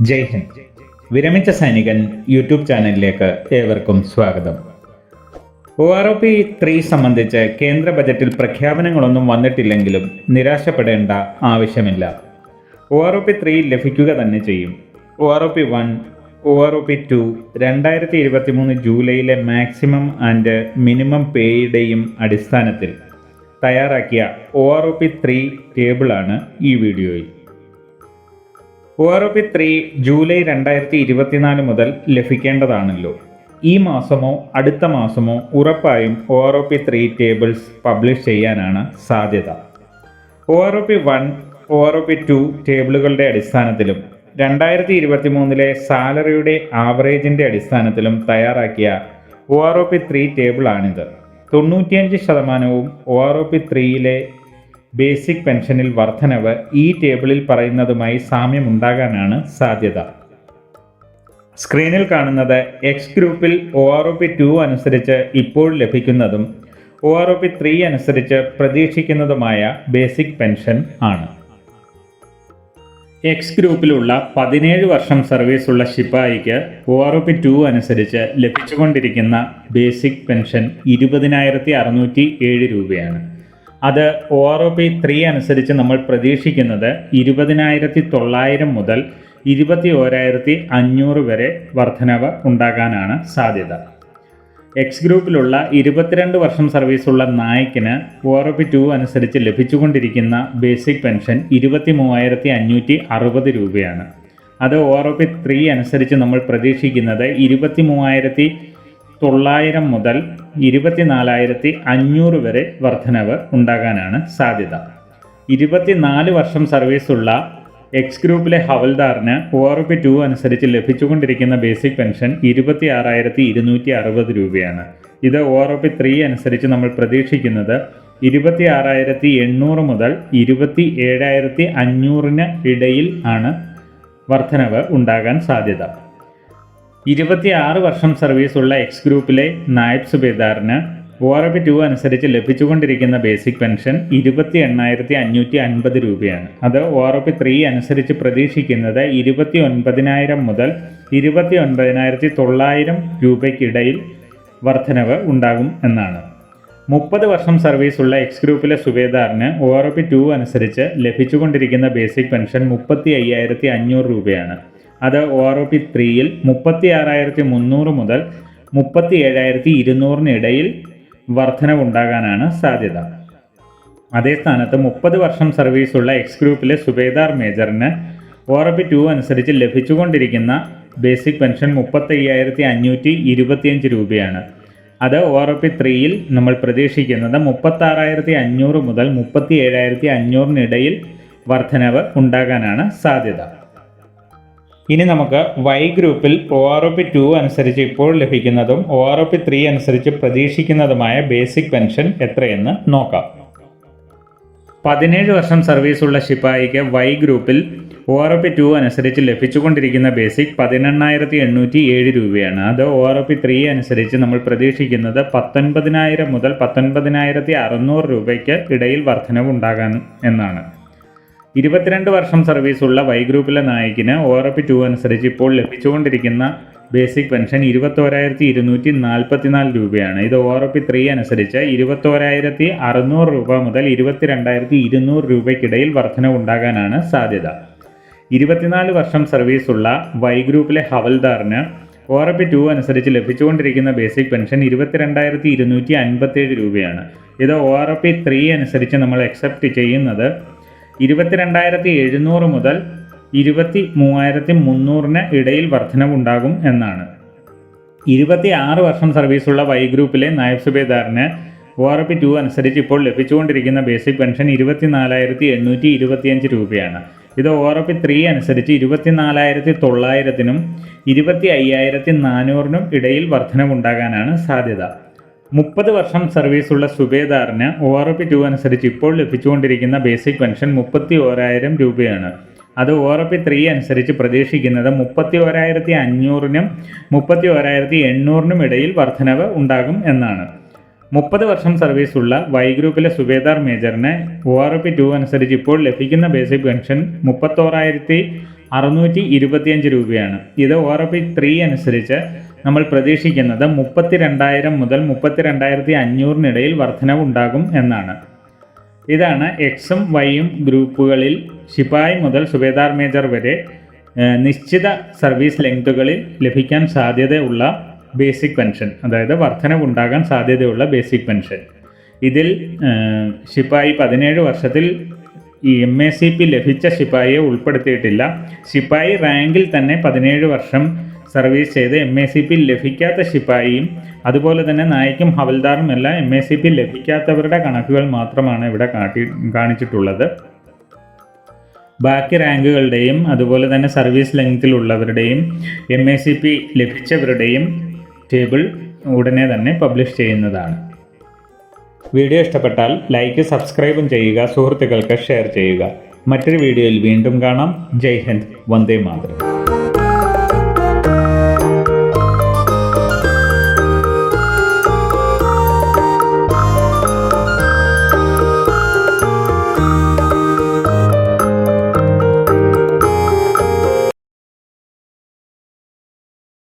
ജയ് ഹിന്ദ്. വിരമിച്ച സൈനികൻ യൂട്യൂബ് ചാനലിലേക്ക് ഏവർക്കും സ്വാഗതം. OROP-3 സംബന്ധിച്ച് കേന്ദ്ര ബജറ്റിൽ പ്രഖ്യാപനങ്ങളൊന്നും വന്നിട്ടില്ലെങ്കിലും നിരാശപ്പെടേണ്ട ആവശ്യമില്ല. OROP-3 ലഭിക്കുക തന്നെ ചെയ്യും. OROP-1, OROP-2 2023 ജൂലൈയിലെ മാക്സിമം ആൻഡ് മിനിമം പേയുടെയും അടിസ്ഥാനത്തിൽ തയ്യാറാക്കിയ OROP-3 ടേബിളാണ് ഈ വീഡിയോയിൽ. OROP-3 ജൂലൈ 2024 മുതൽ ലഭിക്കേണ്ടതാണല്ലോ. ഈ മാസമോ അടുത്ത മാസമോ ഉറപ്പായും OROP-3 ടേബിൾസ് പബ്ലിഷ് ചെയ്യാനാണ് സാധ്യത. OROP-1, OROP-2 ടേബിളുകളുടെ അടിസ്ഥാനത്തിലും 2023 സാലറിയുടെ ആവറേജിൻ്റെ അടിസ്ഥാനത്തിലും തയ്യാറാക്കിയ OROP-3 ടേബിളാണിത്. 95% OROP-3 ബേസിക് പെൻഷനിൽ വർധനവ് ഈ ടേബിളിൽ പറയുന്നതുമായി സാമ്യമുണ്ടാകാനാണ് സാധ്യത. സ്ക്രീനിൽ കാണുന്നത് എക്സ് ഗ്രൂപ്പിൽ OROP-2 അനുസരിച്ച് ഇപ്പോൾ ലഭിക്കുന്നതും OROP-3 അനുസരിച്ച് പ്രതീക്ഷിക്കുന്നതുമായ ബേസിക് പെൻഷൻ ആണ്. എക്സ് ഗ്രൂപ്പിലുള്ള 17 വർഷം സർവീസുള്ള ശിപ്പായിക്ക് OROP-2 അനുസരിച്ച് ലഭിച്ചുകൊണ്ടിരിക്കുന്ന ബേസിക് പെൻഷൻ 20,607 രൂപയാണ്. അത് OROP-3 അനുസരിച്ച് നമ്മൾ പ്രതീക്ഷിക്കുന്നത് 20,900 മുതൽ 21,500 വരെ വർധനവ് ഉണ്ടാകാനാണ് സാധ്യത. എക്സ് ഗ്രൂപ്പിലുള്ള 22 വർഷം സർവീസുള്ള നായിക്കിന് OROP-2 അനുസരിച്ച് ലഭിച്ചുകൊണ്ടിരിക്കുന്ന ബേസിക് പെൻഷൻ 23,560 രൂപയാണ്. അത് OROP-3 അനുസരിച്ച് നമ്മൾ പ്രതീക്ഷിക്കുന്നത് 23,900 മുതൽ 24,500 വരെ വർധനവ് ഉണ്ടാകാനാണ് സാധ്യത. 24 വർഷം സർവീസുള്ള എക്സ് ഗ്രൂപ്പിലെ ഹവൽദാറിന് OROP-2 അനുസരിച്ച് ലഭിച്ചുകൊണ്ടിരിക്കുന്ന ബേസിക് പെൻഷൻ 26,260 രൂപയാണ്. ഇത് OROP-3 അനുസരിച്ച് നമ്മൾ പ്രതീക്ഷിക്കുന്നത് 26,800 മുതൽ 27,500 ഇടയിൽ ആണ് വർധനവ് ഉണ്ടാകാൻ സാധ്യത. 26 വർഷം സർവീസുള്ള എക്സ് ഗ്രൂപ്പിലെ നായബ് സുബേദാറിന് OROP-2 അനുസരിച്ച് ലഭിച്ചുകൊണ്ടിരിക്കുന്ന ബേസിക് പെൻഷൻ 28,550 രൂപയാണ്. അത് OROP-3 അനുസരിച്ച് പ്രതീക്ഷിക്കുന്നത് 29,000 മുതൽ 29,900 രൂപയ്ക്കിടയിൽ വർധനവ് ഉണ്ടാകും എന്നാണ്. 30 വർഷം സർവീസുള്ള എക്സ് ഗ്രൂപ്പിലെ സുബേദാറിന് OROP-2 അനുസരിച്ച് ലഭിച്ചുകൊണ്ടിരിക്കുന്ന ബേസിക് പെൻഷൻ 35,500 രൂപയാണ്. അത് OROP-3 36,300 മുതൽ 37,200 ഇടയിൽ വർധനവുണ്ടാകാനാണ് സാധ്യത. അതേ സ്ഥാനത്ത് 30 വർഷം സർവീസുള്ള എക്സ് ഗ്രൂപ്പിലെ സുബേദാർ മേജറിന് OROP-2 അനുസരിച്ച് ലഭിച്ചുകൊണ്ടിരിക്കുന്ന ബേസിക് പെൻഷൻ 35,525 രൂപയാണ്. അത് OROP-3 നമ്മൾ പ്രതീക്ഷിക്കുന്നത് 36,500 മുതൽ 37,500 ഇടയിൽ വർധനവ് ഉണ്ടാകാനാണ് സാധ്യത. ഇനി നമുക്ക് Y ഗ്രൂപ്പിൽ OROP-2 അനുസരിച്ച് ഇപ്പോൾ ലഭിക്കുന്നതും OROP-3 അനുസരിച്ച് പ്രതീക്ഷിക്കുന്നതുമായ ബേസിക് പെൻഷൻ എത്രയെന്ന് നോക്കാം. 17 വർഷം സർവീസുള്ള ശിപ്പായിക്ക് Y ഗ്രൂപ്പിൽ OROP-2 അനുസരിച്ച് ലഭിച്ചുകൊണ്ടിരിക്കുന്ന ബേസിക് 18,807 രൂപയാണ്. അത് OROP-3 അനുസരിച്ച് നമ്മൾ പ്രതീക്ഷിക്കുന്നത് 19,000 മുതൽ 19,600 രൂപയ്ക്ക് ഇടയിൽ വർധനവ് ഉണ്ടാകാൻ എന്നാണ്. 22 വർഷം സർവീസുള്ള Y ഗ്രൂപ്പിലെ നായിക്കിന് OROP-2 അനുസരിച്ച് ഇപ്പോൾ ലഭിച്ചുകൊണ്ടിരിക്കുന്ന ബേസിക് പെൻഷൻ 21,244 രൂപയാണ്. ഇത് OROP-3 അനുസരിച്ച് 21,600 രൂപ മുതൽ 22,200 രൂപയ്ക്കിടയിൽ വർധനവ് ഉണ്ടാകാനാണ് സാധ്യത. 24 വർഷം സർവീസുള്ള Y ഗ്രൂപ്പിലെ ഹവൽദാറിന് OROP-2 അനുസരിച്ച് ലഭിച്ചുകൊണ്ടിരിക്കുന്ന ബേസിക് പെൻഷൻ 22,257 രൂപയാണ്. ഇത് OROP-3 അനുസരിച്ച് നമ്മൾ അക്സെപ്റ്റ് ചെയ്യുന്നത് 22,700 മുതൽ 23,300 ഇടയിൽ വർധനവുണ്ടാകും എന്നാണ്. 26 വർഷം സർവീസുള്ള Y ഗ്രൂപ്പിലെ നായബ് സുബേദാറിന് OROP-2 അനുസരിച്ച് ഇപ്പോൾ ലഭിച്ചുകൊണ്ടിരിക്കുന്ന ബേസിക് പെൻഷൻ 24,825 രൂപയാണ്. ഇത് OROP-3 അനുസരിച്ച് 24,900 25,400 ഇടയിൽ വർധനവുണ്ടാകാനാണ് സാധ്യത. 30 വർഷം സർവീസുള്ള സുബേദാറിന് OROP-2 അനുസരിച്ച് ഇപ്പോൾ ലഭിച്ചുകൊണ്ടിരിക്കുന്ന ബേസിക് പെൻഷൻ 31,000 രൂപയാണ്. അത് OROP-3 അനുസരിച്ച് പ്രതീക്ഷിക്കുന്നത് 31,500 31,800 ഇടയിൽ വർധനവ് ഉണ്ടാകും എന്നാണ്. 30 വർഷം സർവീസുള്ള Y ഗ്രൂപ്പിലെ സുബേദാർ മേജറിന് OROP-2 അനുസരിച്ച് ഇപ്പോൾ ലഭിക്കുന്ന ബേസിക് പെൻഷൻ 625 രൂപയാണ്. ഇത് ORP 3 അനുസരിച്ച് നമ്മൾ പ്രതീക്ഷിക്കുന്നത് 32,000 മുതൽ 32,500 വർധനവുണ്ടാകും എന്നാണ്. ഇതാണ് എക്സും വൈയും ഗ്രൂപ്പുകളിൽ ശിപായി മുതൽ സുബേദാർ മേജർ വരെ നിശ്ചിത സർവീസ് ലെങ്തുകളിൽ ലഭിക്കാൻ സാധ്യതയുള്ള ബേസിക് പെൻഷൻ, അതായത് വർധനവുണ്ടാകാൻ സാധ്യതയുള്ള ബേസിക് പെൻഷൻ. ഇതിൽ ശിപായി 17 വർഷത്തിൽ ഈ MACP ലഭിച്ച ശിപായിയെ ഉൾപ്പെടുത്തിയിട്ടില്ല. ശിപായി റാങ്കിൽ തന്നെ 17 വർഷം സർവീസ് ചെയ്ത് MACP ലഭിക്കാത്ത ശിപായിയും അതുപോലെ തന്നെ നായിക്കും ഹവൽദാറും എല്ലാം MACP ലഭിക്കാത്തവരുടെ കണക്കുകൾ മാത്രമാണ് ഇവിടെ കാണിച്ചിട്ടുള്ളത്. ബാക്കി റാങ്കുകളുടെയും അതുപോലെ തന്നെ സർവീസ് ലെങ്തിലുള്ളവരുടെയും MACP ലഭിച്ചവരുടെയും ടേബിൾ ഉടനെ തന്നെ പബ്ലിഷ് ചെയ്യുന്നതാണ്. വീഡിയോ ഇഷ്ടപ്പെട്ടാൽ ലൈക്ക്, സബ്സ്ക്രൈബും ചെയ്യുക, സുഹൃത്തുക്കൾക്ക് ഷെയർ ചെയ്യുക. മറ്റൊരു വീഡിയോയിൽ വീണ്ടും കാണാം. ജയ് ഹിന്ദ്, വന്ദേ മാതരം.